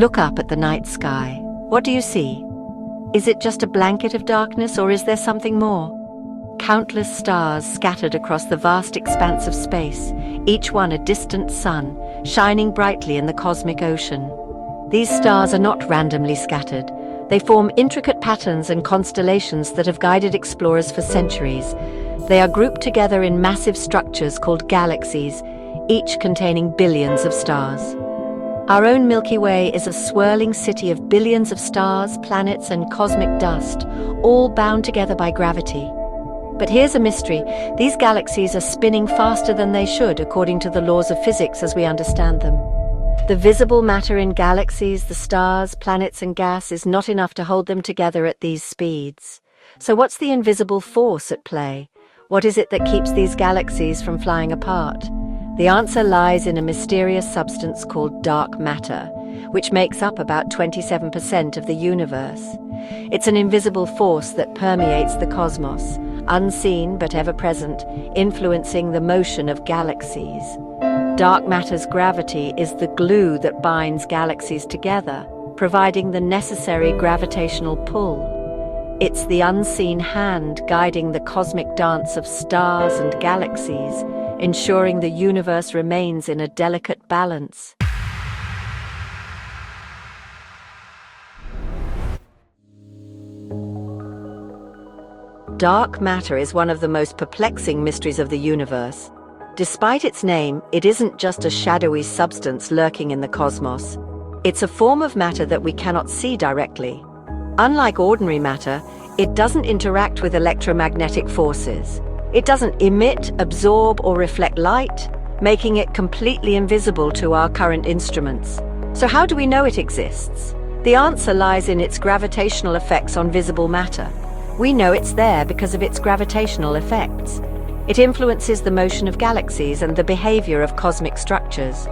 Look up at the night sky. What do you see? Is it just a blanket of darkness, or is there something more? Countless stars scattered across the vast expanse of space, each one a distant sun, shining brightly in the cosmic ocean. These stars are not randomly scattered. They form intricate patterns and constellations that have guided explorers for centuries. They are grouped together in massive structures called galaxies, each containing billions of stars. Our own Milky Way is a swirling city of billions of stars, planets, and cosmic dust, all bound together by gravity. But here's a mystery. These galaxies are spinning faster than they should, according to the laws of physics as we understand them. The visible matter in galaxies, the stars, planets, and gas, is not enough to hold them together at these speeds. So what's the invisible force at play? What is it that keeps these galaxies from flying apart? The answer lies in a mysterious substance called dark matter, which makes up about 27% of the universe. It's an invisible force that permeates the cosmos, unseen but ever-present, influencing the motion of galaxies. Dark matter's gravity is the glue that binds galaxies together, providing the necessary gravitational pull. It's the unseen hand guiding the cosmic dance of stars and galaxies, ensuring the universe remains in a delicate balance. Dark matter is one of the most perplexing mysteries of the universe. Despite its name, it isn't just a shadowy substance lurking in the cosmos. It's a form of matter that we cannot see directly. Unlike ordinary matter, it doesn't interact with electromagnetic forces. It doesn't emit, absorb, or reflect light, making it completely invisible to our current instruments. So how do we know it exists? The answer lies in its gravitational effects on visible matter. We know it's there because of its gravitational effects. It influences the motion of galaxies and the behavior of cosmic structures.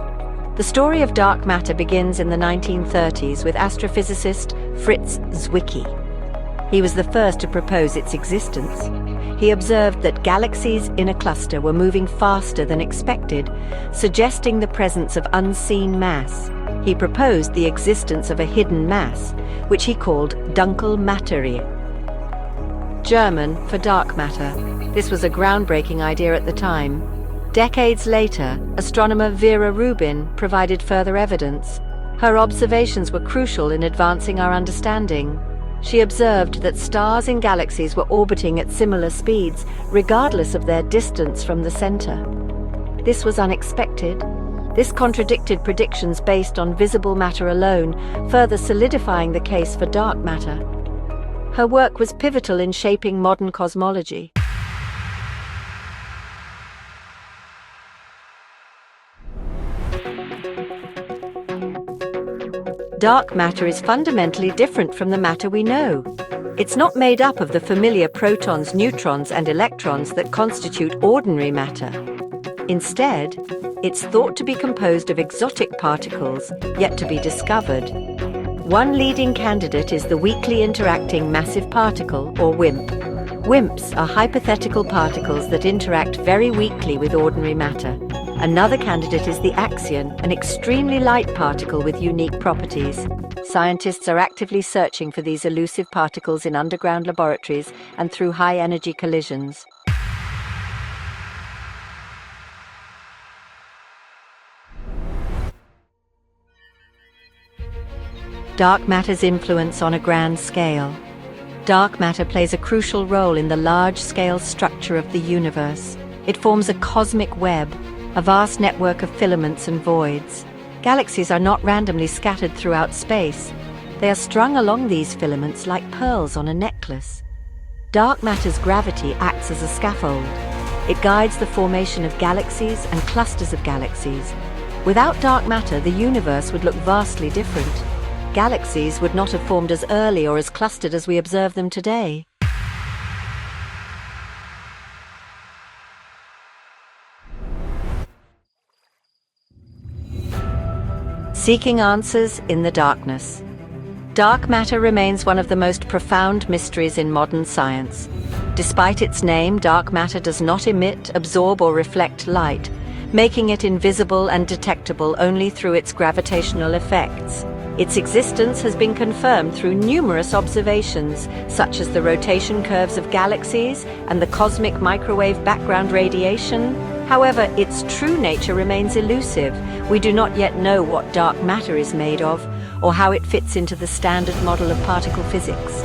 The story of dark matter begins in the 1930s with astrophysicist Fritz Zwicky. He was the first to propose its existence. He observed that galaxies in a cluster were moving faster than expected, suggesting the presence of unseen mass. He proposed the existence of a hidden mass, which he called Dunkle Materie, German for dark matter. This was a groundbreaking idea at the time. Decades later, astronomer Vera Rubin provided further evidence. Her observations were crucial in advancing our understanding. She observed that stars in galaxies were orbiting at similar speeds, regardless of their distance from the center. This was unexpected. This contradicted predictions based on visible matter alone, further solidifying the case for dark matter. Her work was pivotal in shaping modern cosmology. Dark matter is fundamentally different from the matter we know. It's not made up of the familiar protons, neutrons, and electrons that constitute ordinary matter. Instead, it's thought to be composed of exotic particles yet to be discovered. One leading candidate is the weakly interacting massive particle, or WIMP. WIMPs are hypothetical particles that interact very weakly with ordinary matter. Another candidate is the axion, an extremely light particle with unique properties. Scientists are actively searching for these elusive particles in underground laboratories and through high-energy collisions. Dark matter's influence on a grand scale. Dark matter plays a crucial role in the large-scale structure of the universe. It forms a cosmic web, a vast network of filaments and voids. Galaxies are not randomly scattered throughout space. They are strung along these filaments like pearls on a necklace. Dark matter's gravity acts as a scaffold. It guides the formation of galaxies and clusters of galaxies. Without dark matter, the universe would look vastly different. Galaxies would not have formed as early or as clustered as we observe them today. Seeking answers in the darkness. Dark matter remains one of the most profound mysteries in modern science. Despite its name, dark matter does not emit, absorb, or reflect light, making it invisible and detectable only through its gravitational effects. Its existence has been confirmed through numerous observations, such as the rotation curves of galaxies and the cosmic microwave background radiation. However, its true nature remains elusive. We do not yet know what dark matter is made of, or how it fits into the standard model of particle physics.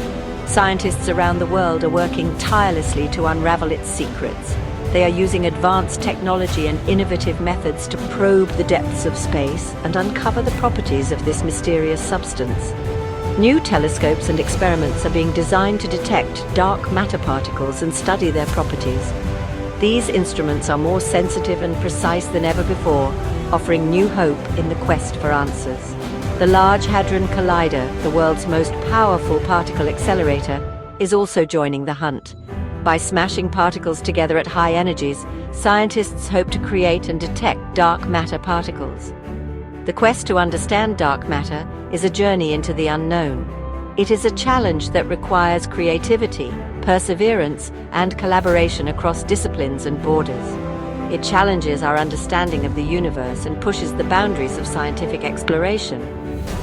Scientists around the world are working tirelessly to unravel its secrets. They are using advanced technology and innovative methods to probe the depths of space and uncover the properties of this mysterious substance. New telescopes and experiments are being designed to detect dark matter particles and study their properties. These instruments are more sensitive and precise than ever before, offering new hope in the quest for answers. The Large Hadron Collider, the world's most powerful particle accelerator, is also joining the hunt. By smashing particles together at high energies, scientists hope to create and detect dark matter particles. The quest to understand dark matter is a journey into the unknown. It is a challenge that requires creativity, perseverance, and collaboration across disciplines and borders. It challenges our understanding of the universe and pushes the boundaries of scientific exploration.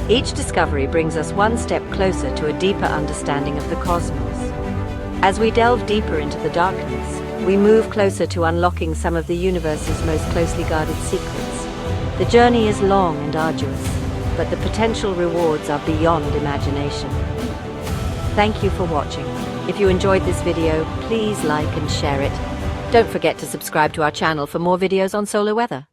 Each discovery brings us one step closer to a deeper understanding of the cosmos. As we delve deeper into the darkness, we move closer to unlocking some of the universe's most closely guarded secrets. The journey is long and arduous, but the potential rewards are beyond imagination. Thank you for watching. If you enjoyed this video, please like and share it. Don't forget to subscribe to our channel for more videos on solar weather.